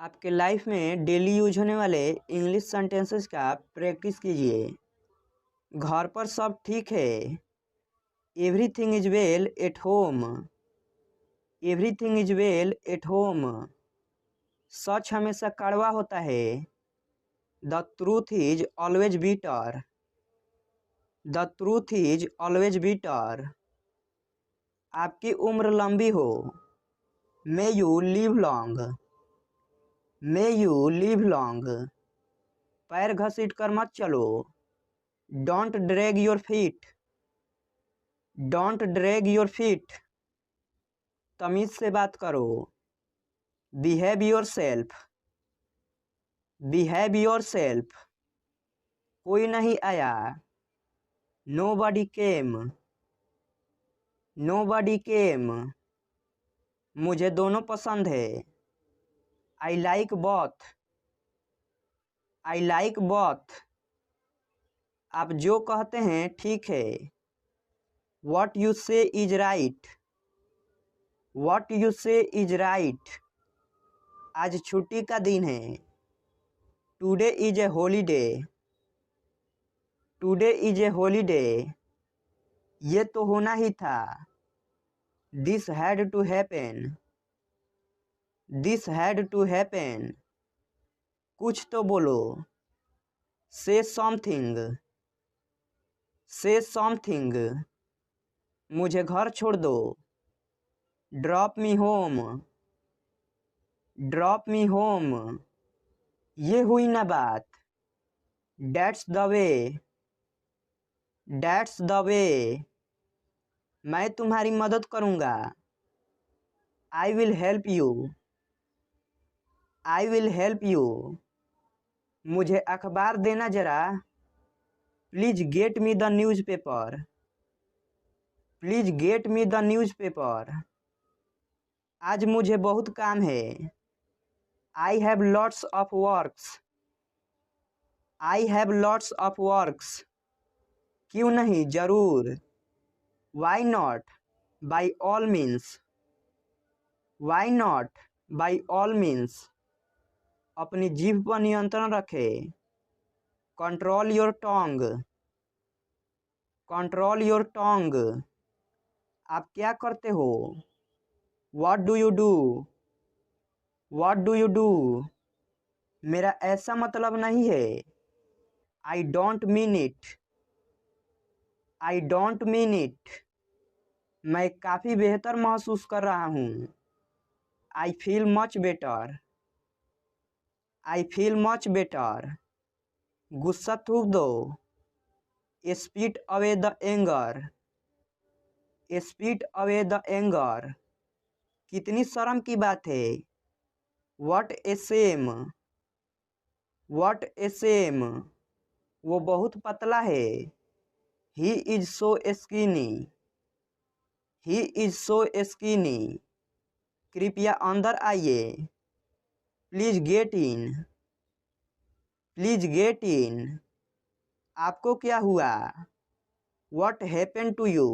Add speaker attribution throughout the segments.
Speaker 1: आपके लाइफ में daily use होने वाले इंग्लिश सेंटेंसेस का प्रैक्टिस कीजिए। घर पर सब ठीक है। Everything is well at home. Everything is well at home. सच हमेशा कड़वा होता है। The truth is always bitter. The truth is always bitter. आपकी उम्र लंबी हो। May you live long. May you live long. पैर घसीट कर मत चलो। Don't drag your feet. Don't drag your feet. तमीज से बात करो। Behave yourself. Behave yourself. कोई नहीं आया। Nobody came. Nobody came. मुझे दोनों पसंद है। I like both. I like both. आप जो कहते हैं ठीक है। What you say is right. What you say is right. आज छुट्टी का दिन है। Today is a holiday. Today is a holiday. ये तो होना ही था। This had to happen. This had to happen. कुछ तो बोलो। Say something. Say something. मुझे घर छोड़ दो। Drop me home. Drop me home. ये हुई ना बात। That's the way. That's the way. मैं तुम्हारी मदद करूँगा। I will help you. I will help you. मुझे अखबार देना जरा। Please get me the newspaper. Please get me the newspaper. आज मुझे बहुत काम है। I have lots of works. I have lots of works. क्यों नहीं, जरूर। Why not? By all means. Why not? By all means. अपनी जीभ पर नियंत्रण रखे। Control your tongue. Control your tongue. आप क्या करते हो? What do you do? What do you do? मेरा ऐसा मतलब नहीं है। I don't mean it. I don't mean it. मैं काफ़ी बेहतर महसूस कर रहा हूँ। I feel much better. I feel much better. गुस्सा थूक दो। Spit away the anger. Spit away the anger. कितनी शर्म की बात है। What a shame. What a shame. वो बहुत पतला है। He is so skinny. He is so skinny. कृपया अंदर आइए। Please get in. Please get in. आपको क्या हुआ? What happened to you?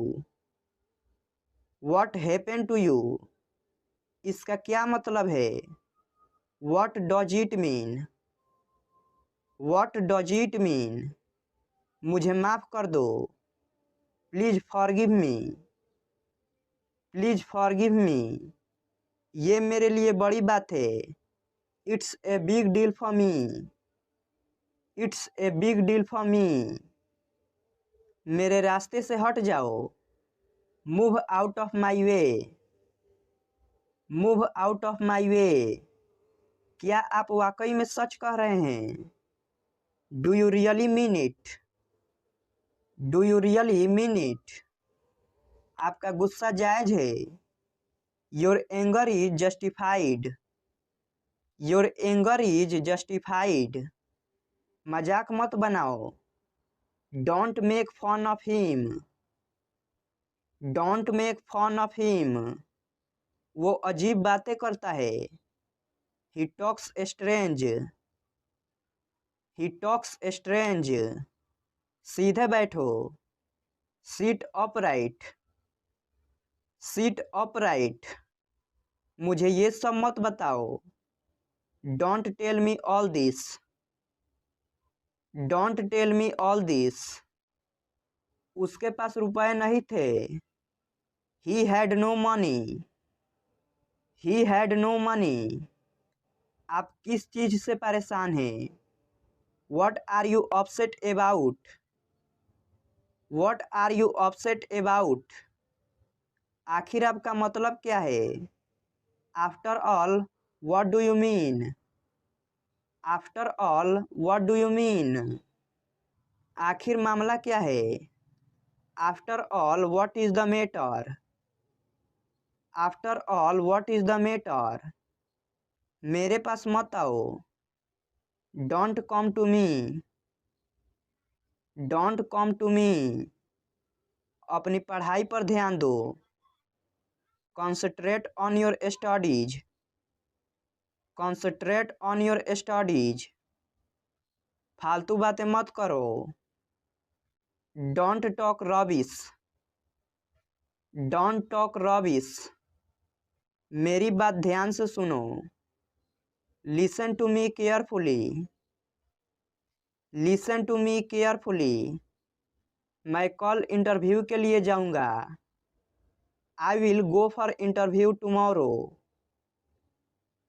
Speaker 1: What happened to you? इसका क्या मतलब है? What does it mean? What does it mean? मुझे माफ़ कर दो। Please forgive me. Please forgive me. ये मेरे लिए बड़ी बात है। It's a big deal for me. It's a big deal for me. मेरे रास्ते से हट जाओ। Move out of my way. Move out of my way. क्या आप वाकई में सच कह रहे हैं? Do you really mean it? Do you really mean it? आपका गुस्सा जायज है। Your anger is justified. Your anger is justified. मजाक मत बनाओ। Don't make fun of him. Don't make fun of him. वो अजीब बातें करता है। He talks strange. He talks strange. सीधे बैठो। Sit upright. Sit upright. मुझे ये सब मत बताओ। Don't tell me all this. Don't tell me all this. उसके पास रुपए नहीं थे। He had no money. He had no money. आप किस चीज से परेशान हैं? What are you upset about? What are you upset about? आखिर आपका मतलब क्या है? After all what do you mean? After all what do you mean? आखिर मामला क्या है? After all what is the matter? After all what is the matter? मेरे पास मत आओ। Don't come to me. Don't come to me. अपनी पढ़ाई पर ध्यान दो। Concentrate on your studies. Concentrate on your studies. फालतू बातें मत करो। Don't talk rubbish. Don't talk rubbish. मेरी बात ध्यान से सुनो। Listen to me carefully. Listen to me carefully. मैं कल इंटरव्यू के लिए जाऊंगा। I will go for interview tomorrow.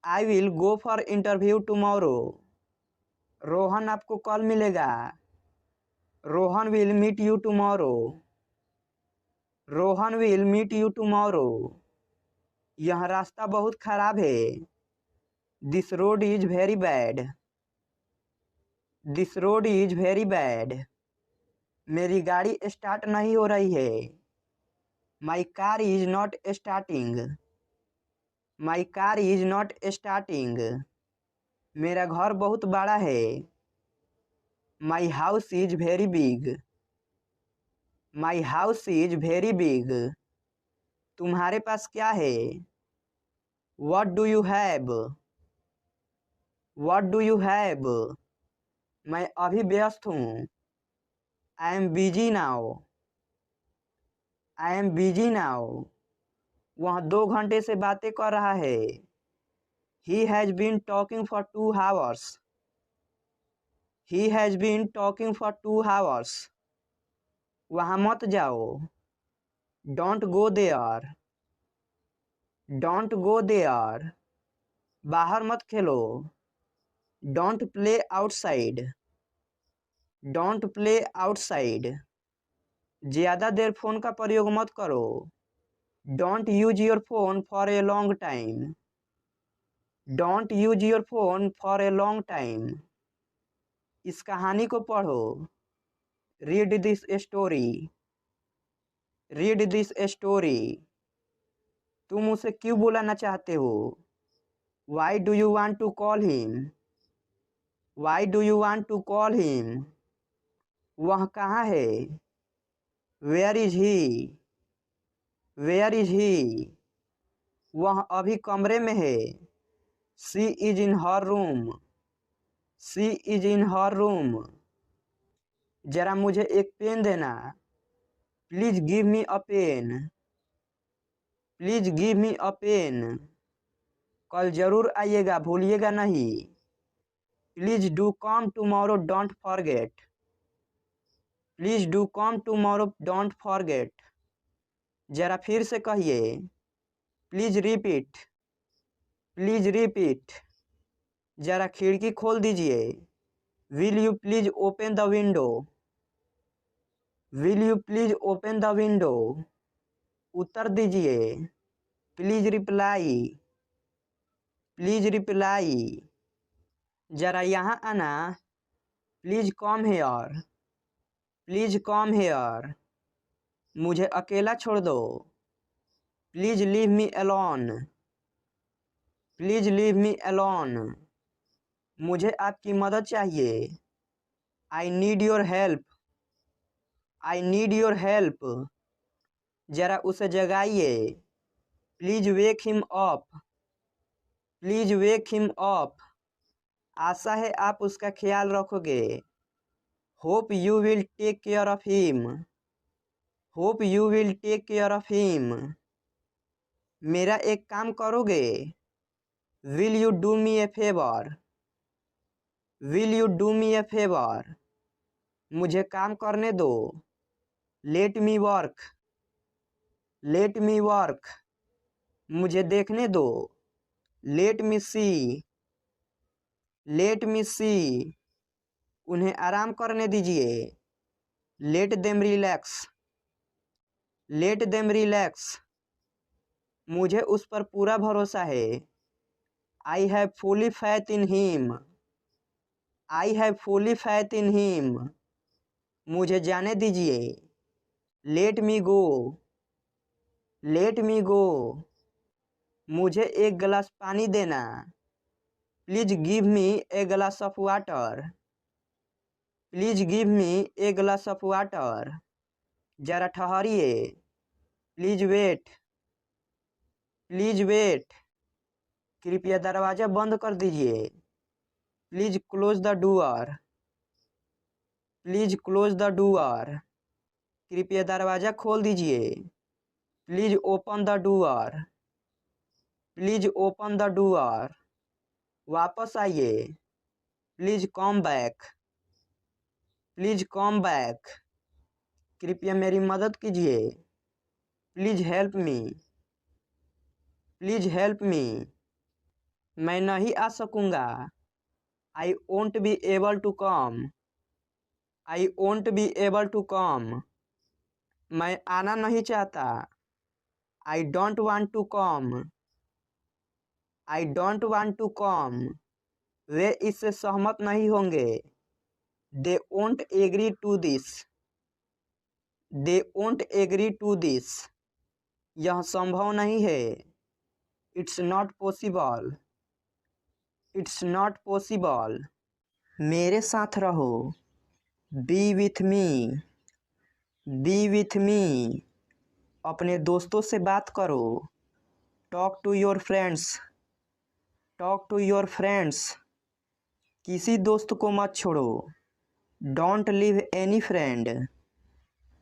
Speaker 1: I will go for interview tomorrow. Rohan आपको कल मिलेगा। Rohan will meet you tomorrow. Rohan will meet you tomorrow. यह रास्ता बहुत खराब है। This road is very bad. This road is very bad. मेरी गाड़ी स्टार्ट नहीं हो रही है। My car is not starting. My car is not starting. मेरा घर बहुत बड़ा है। My house is very big. My house is very big. तुम्हारे पास क्या है? What do you have? What do you have? मैं अभी व्यस्त हूँ। I am busy now. I am busy now. वह 2 घंटे से बातें कर रहा है। He has been talking for 2 hours। He has been talking for 2 hours। वहाँ मत जाओ। Don't go there. Don't go there. बाहर मत खेलो। Don't play outside. Don't play outside. ज़्यादा देर फ़ोन का प्रयोग मत करो। Don't use your phone for a long time. Don't use your phone for a long time. इस कहानी को पढ़ो। Read this story. Read this story. तुम उसे क्यों बुलाना चाहते हो? Why do you want to call him? Why do you want to call him? वह कहाँ है? Where is he? Where is he? वह अभी कमरे में है। She is in her room. She is in her room. जरा मुझे एक पेन देना। Please give me a pen. Please give me a pen. कल जरूर आइएगा, भूलिएगा नहीं। Please do come tomorrow, don't forget. Please do come tomorrow, don't forget. जरा फिर से कहिए। Please repeat. Please repeat. जरा खिड़की खोल दीजिए। Will you please open the window? Will you please open the window? उत्तर दीजिए। Please reply. Please reply. जरा यहाँ आना। Please come here. Please come here. मुझे अकेला छोड़ दो। Please leave me alone. Please leave me alone. मुझे आपकी मदद चाहिए। I need your help. I need your help. जरा उसे जगाइए। Please wake him up. Please wake him up. आशा है आप उसका ख्याल रखोगे। Hope you will take care of him. Hope you will take care of him. मेरा एक काम करोगे? Will you do me a favour? Will you do me a favour? मुझे काम करने दो। लेट मी वर्क। Let me work. मुझे देखने दो। लेट मी सी। लेट मी सी। उन्हें आराम करने दीजिए। Let them relax. Let them relax. मुझे उस पर पूरा भरोसा है। I have fully faith in him. I have fully faith in him. मुझे जाने दीजिए। लेट मी गो। लेट मी गो। मुझे एक गिलास पानी देना। Please give me a glass of water. Please give me a glass of water. जरा ठहरिए। Please wait. Please wait. कृपया दरवाज़ा बंद कर दीजिए। Please close the door. Please close the door. कृपया दरवाज़ा खोल दीजिए। Please open the door. Please open the door. वापस आइए। Please come back. Please come back. कृपया मेरी मदद कीजिए। Please help me. Please help me. मैं नहीं आ सकूँगा। I won't be able to come. I won't be able to come. मैं आना नहीं चाहता। आई don't want to come. I don't want to come. वे इससे सहमत नहीं होंगे। They won't agree to this. They won't agree to this. यह संभव नहीं है। It's not possible. It's not possible. मेरे साथ रहो। Be with me. Be with me. अपने दोस्तों से बात करो। Talk to your friends. Talk to your friends. किसी दोस्त को मत छोड़ो। Don't leave any friend.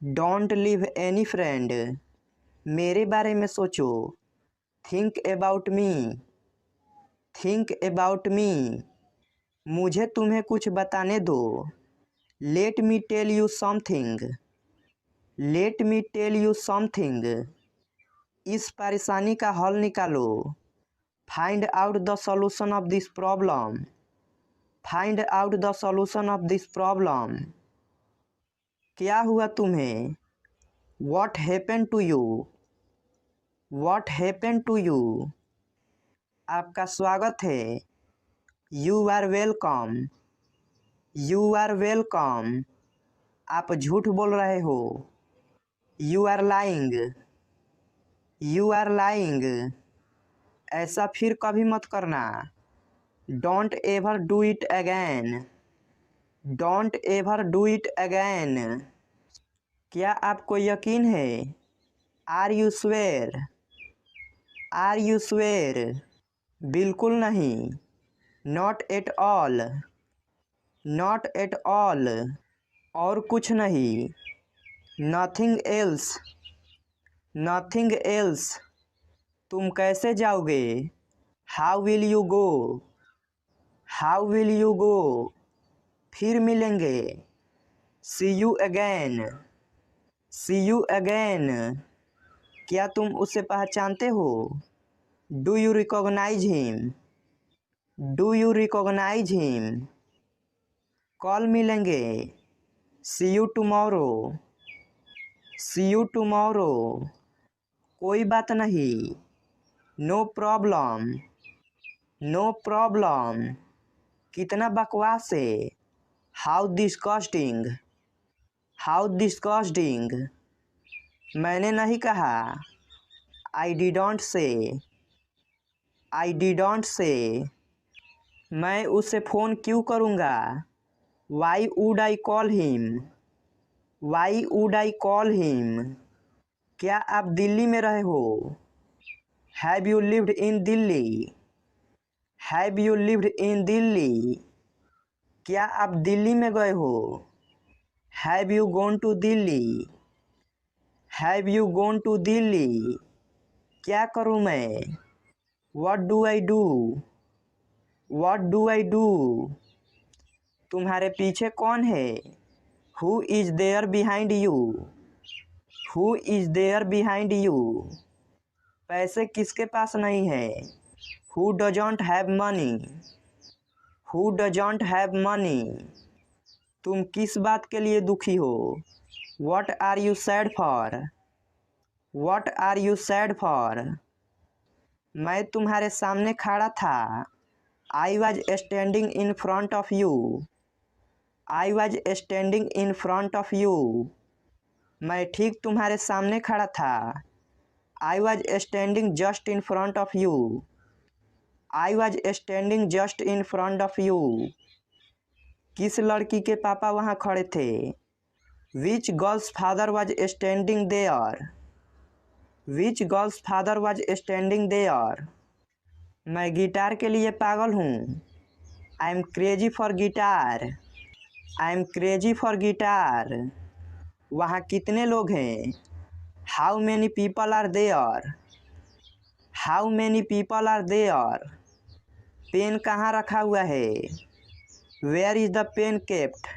Speaker 1: Don't leave any friend. मेरे बारे में सोचो। Think about me. Think about me. मुझे तुम्हें कुछ बताने दो। Let me tell you something. Let me tell you something. इस परेशानी का हल निकालो। Find out the solution of this problem. Find out the solution of this problem. क्या हुआ तुम्हें? What happened to you? What happened to you? आपका स्वागत है। You are welcome. You are welcome. आप झूठ बोल रहे हो। You are lying. You are lying. ऐसा फिर कभी मत करना। Don't ever do it again. Don't ever do it again. क्या आपको यकीन है? Are you sure? Are you sure? बिल्कुल नहीं। Not at all. Not at all. और कुछ नहीं। Nothing else. Nothing else. तुम कैसे जाओगे? How will you go? How will you go? फिर मिलेंगे। See you again. See you again. क्या तुम उसे पहचानते हो? Do you recognize him? Do you recognize him? कल मिलेंगे। See you tomorrow. See you tomorrow. कोई बात नहीं। No problem. No problem. कितना बकवास है। How disgusting. How disgusting. मैंने नहीं कहा। I didn't say. I didn't say. मैं उसे फ़ोन क्यों करूँगा? Why would I call him? Why would I call him? क्या आप दिल्ली में रहे हो? Have you lived in Delhi? Have you lived in Delhi? क्या आप दिल्ली में गए हो? Have you gone to Delhi? Have you gone to Delhi? क्या करूँ मैं? What do I do? What do I do? तुम्हारे पीछे कौन है? Who is there behind you? Who is there behind you? पैसे किसके पास नहीं है? Who doesn't have money? Who doesn't have money? तुम किस बात के लिए दुखी हो? What are you sad for? What are you sad for? मैं तुम्हारे सामने खड़ा था। I was standing in front of you. I was standing in front of you. मैं ठीक तुम्हारे सामने खड़ा था। I was standing just in front of you. I was standing just in front of you. किस लड़की के पापा वहाँ खड़े थे? Which girl's father was standing there? Which girl's father was standing there? मैं गिटार के लिए पागल हूँ। I am crazy for guitar. I am crazy for guitar. वहाँ कितने लोग हैं? How many people are there? How many people are there? Pen कहाँ रखा हुआ है? Where is the pen kept?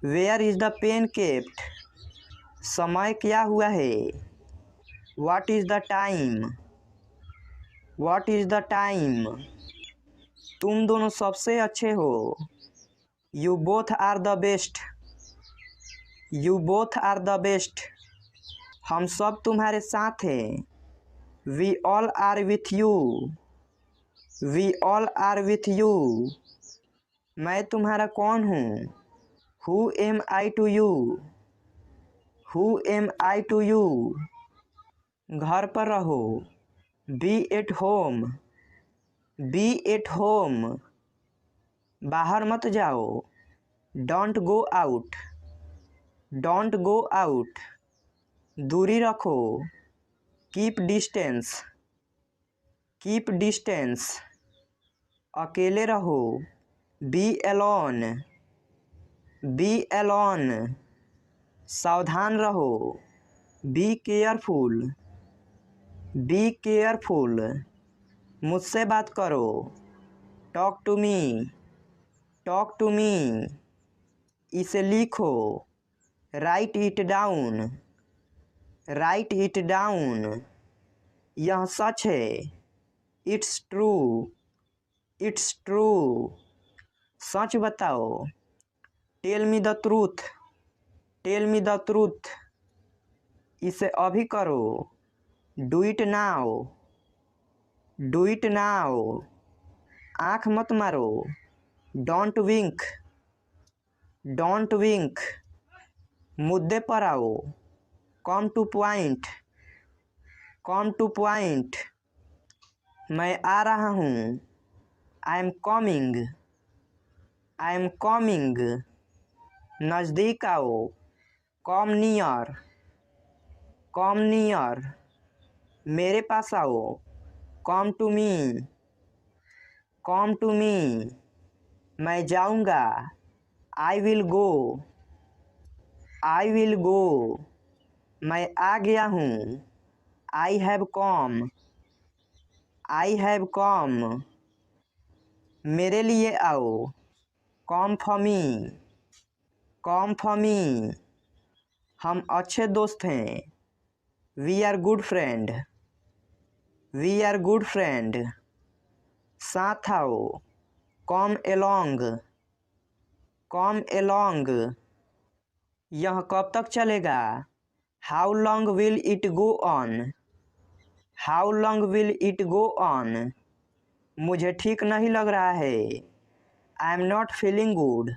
Speaker 1: Where is the pen kept? समय क्या हुआ है? What is the time? What is the time? तुम दोनों सबसे अच्छे हो। You both are the best. You both are the best. हम सब तुम्हारे साथ हैं। We all are with you. We all are with you. मैं तुम्हारा कौन हूँ? Who am I to you? Who am I to you? घर पर रहो। Be at home. Be at home. बाहर मत जाओ। Don't go out. Don't go out. दूरी रखो। Keep distance. Keep distance. अकेले रहो। Be alone. Be alone. सावधान रहो। Be careful. Be careful. मुझसे बात करो। Talk to me. Talk to me. इसे लिखो। Write it down. Write it down. यह सच है। It's true. It's true. सच बताओ। Tell me the truth. Tell me the truth. इसे अभी करो। Do it now. Do it now. आँख मत मारो। Don't wink. Don't wink. मुद्दे पर आओ। Come to point. Come to point. मैं आ रहा हूँ। I am coming. I am coming. नज़दीक आओ। Come near. Come near. मेरे पास आओ। Come to me. Come to me. मैं जाऊँगा। I will go. I will go. मैं आ गया हूँ। I have come. I have कम। मेरे लिए आओ। Come for me. Come for me. हम अच्छे दोस्त हैं। We are good friend. We are good friend. साथ आओ। Come along. Come along. यह कब तक चलेगा? How long will it go on? How long will it go on? मुझे ठीक नहीं लग रहा है। I am not feeling good.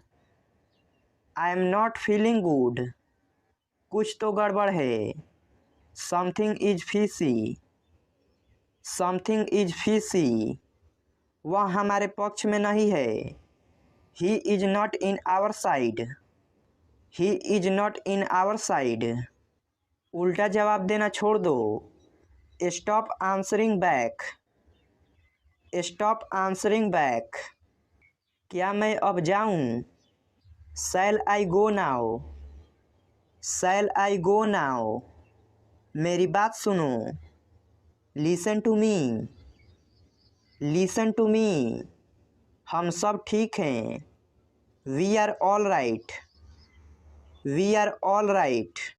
Speaker 1: I am not feeling good. कुछ तो गड़बड़ है। Something is fishy. Something is fishy. वह हमारे पक्ष में नहीं है। He is not in our side. He is not in our side. उल्टा जवाब देना छोड़ दो। Stop answering back. Stop answering back. क्या मैं अब जाऊं? Shall I go now? Shall I go now? मेरी बात सुनो। Listen to me. Listen to me. हम सब ठीक हैं। We are all right. We are all right.